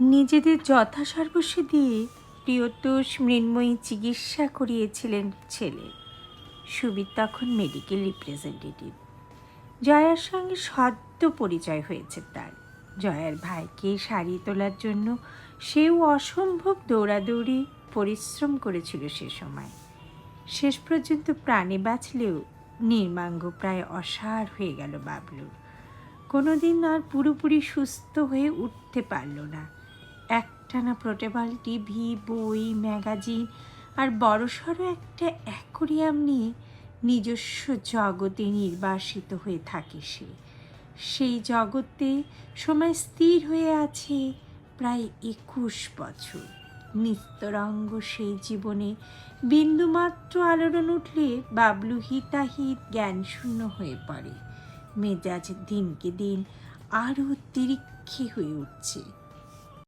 নিজেদের যথাসর্বস্ব দিয়ে প্রিয়তোষ মৃন্ময়ী চিকিৎসা করিয়েছিলেন ছেলে। সুবীর তখন মেডিকেল রিপ্রেজেন্টেটিভ। জয়ার সঙ্গে সদ্য পরিচয় হয়েছে তার। জয়ার ভাইকে সারিয়ে তোলার জন্য সেও অসম্ভব দৌড়াদৌড়ি পরিশ্রম করেছিল সে সময়। শেষ পর্যন্ত প্রাণে বাঁচলেও নির্মাঙ্গ প্রায় অসাড় হয়ে গেল বাবলুর। কোনোদিন আর পুরোপুরি সুস্থ হয়ে উঠতে পারল না। একটানা পোর্টেবল টিভি, বই, ম্যাগাজিন আর বড়সড় একটা অ্যাকোয়ারিয়াম নিয়ে নিজস্ব জগতে নির্বাসিত হয়ে থাকে সে। সেই জগতে সময় স্থির হয়ে আছে প্রায় 21 বছর। নিস্তরঙ্গ সেই জীবনে বিন্দুমাত্র আলোড়ন উঠলে বাবলু হিতাহিত জ্ঞানশূন্য হয়ে পড়ে। মেজাজ দিনকে দিন আরও তিরিক্ষি হয়ে উঠছে।